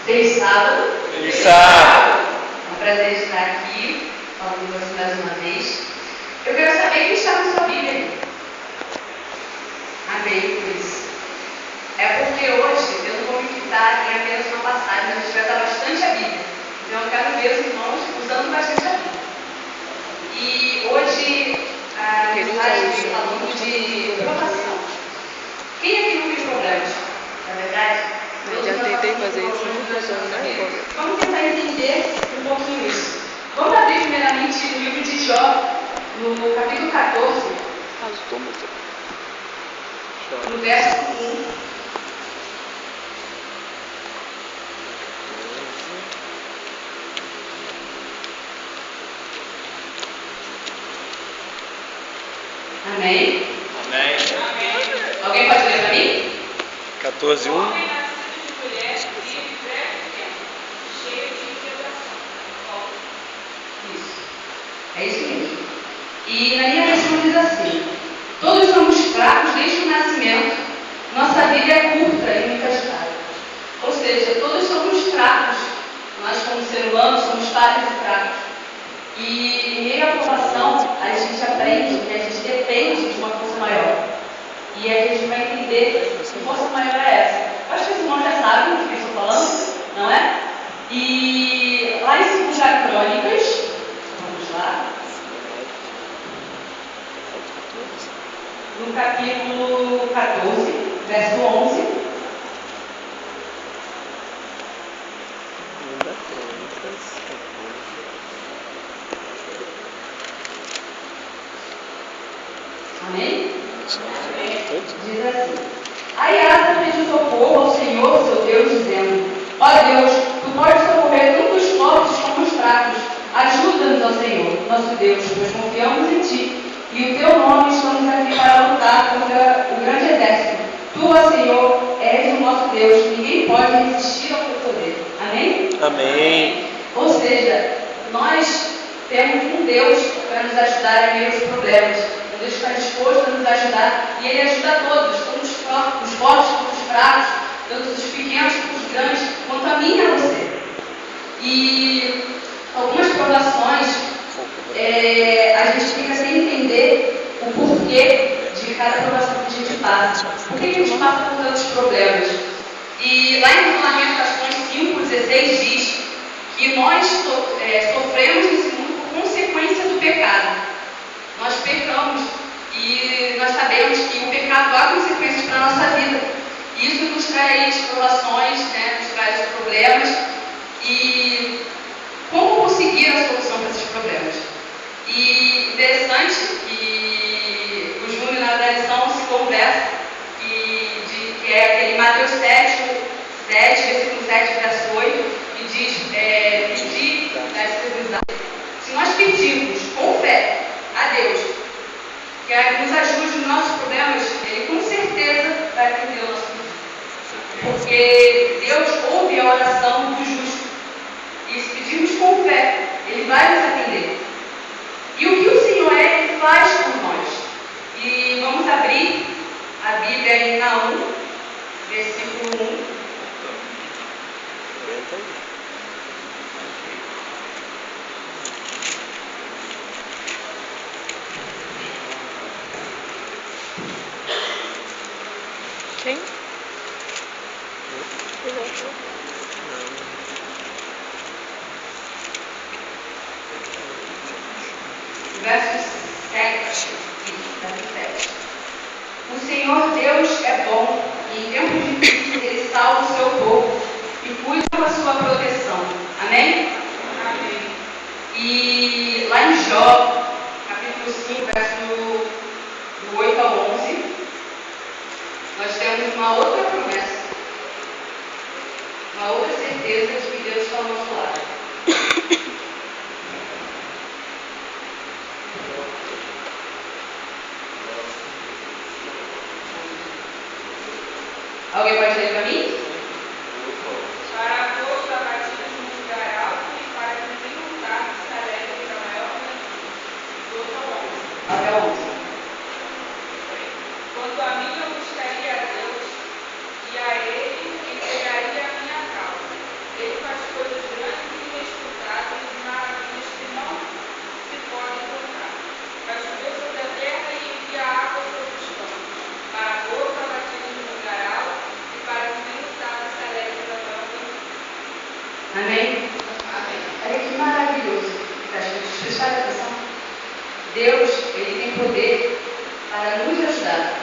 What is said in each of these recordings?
Feliz sábado. Feliz sábado. É um prazer estar aqui falando com você mais uma vez. Eu quero saber quem está na sua Bíblia aí. Amém por isso. É porque hoje eu não vou me limitar em apenas uma passagem, mas a gente vai usar bastante a Bíblia. Então eu quero ver os irmãos usando bastante a Bíblia. E hoje a mensagem vem falando de provação. Quem aqui não tem problemas? Na verdade? Eu já tentei fazer isso, não funciona, né? Vamos tentar entender um pouquinho isso. Vamos abrir primeiramente no livro de Jó, no capítulo 14, no verso 1. Amém? Amém. Alguém pode ler para mim? 14:1. É isso mesmo. E na minha versão diz assim: todos somos fracos desde o nascimento, nossa vida é curta e muito agitada. Ou seja, todos somos fracos. Nós, como ser humano, somos falhos e fracos. E em meio à provação, a gente aprende que a gente depende de uma força maior. E a gente vai entender que força maior é essa. Eu acho que os irmãos já sabem do que eu estou falando, não é? E lá em 2 Crônicas, vamos lá, no capítulo 14, verso 11. Amém? Diz assim: aí Asa pediu socorro ao Senhor, seu Deus, dizendo: ó Deus, tu podes socorrer tanto os fortes como os fracos. Ajuda-nos, ó Senhor, nosso Deus, pois confiamos em ti. E o teu nome estamos aqui para lutar contra o grande exército. Tu, ó Senhor, és o nosso Deus. Ninguém pode resistir ao teu poder. Amém? Amém. Ou seja, nós temos um Deus para nos ajudar em meio aos problemas. Um Deus que está disposto a nos ajudar. E Ele ajuda a todos, tanto os fortes quanto os fracos, tanto os pequenos quanto os grandes, quanto a mim e a você. E algumas provações, a gente fica sem entender o porquê de cada provação que a gente passa. Por que a gente passa por tantos problemas? E lá em Lamentações 5:16 diz que nós sofremos nesse mundo por consequência do pecado. Nós pecamos e nós sabemos que o pecado há consequências para a nossa vida. E isso nos traz provações, né, nos traz problemas. E como conseguir a solução para esses problemas? E interessante que o Júnior na tradição se conversa que é aquele Mateus 7, versículo 7, verso 8, que diz, pedir, se nós pedirmos com fé a Deus que nos ajude nos nossos problemas, Ele com certeza vai atender o nosso pedido. Porque Deus ouve a oração do justo. E se pedirmos com fé, Ele vai nos atender. E o que o Senhor Ele faz por nós? E vamos abrir a Bíblia em Naum, versículo 1. Quem? Verso 7. O Senhor Deus é bom, e em tempos difíceis Ele salva o seu povo e cuida da sua proteção. Amém? Amém. E lá em Jó, capítulo 5, verso do 8 ao 11, nós temos uma outra promessa, uma outra certeza de que Deus está ao nosso lado. Alguém pode ler para mim? Para todos abatidos no lugar alto e para que nenhum carro se alegre para maior Até 11. Quanto a mim, eu buscaria a Deus, e a Ele entregaria a minha causa. Deus, Ele tem poder para nos ajudar.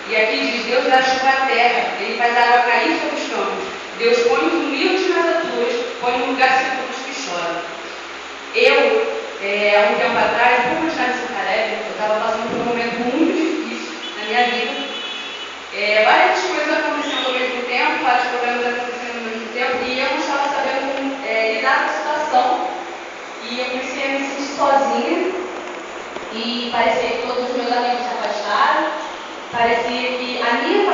E aqui diz, Deus dá chuva à terra, Ele faz a água cair sobre os campos. Deus põe os humildes nas alturas, põe no lugar seguro os que choram. Eu, há um tempo atrás, pouco antes de nascer Caleb, eu estava passando por um momento muito difícil na minha vida. Várias coisas acontecendo ao mesmo tempo, vários problemas acontecendo ao mesmo tempo, e eu não estava sabendo como lidar com a situação. E eu comecei a me sentir sozinha, e parecia que todos os meus amigos se afastaram, parecia que a minha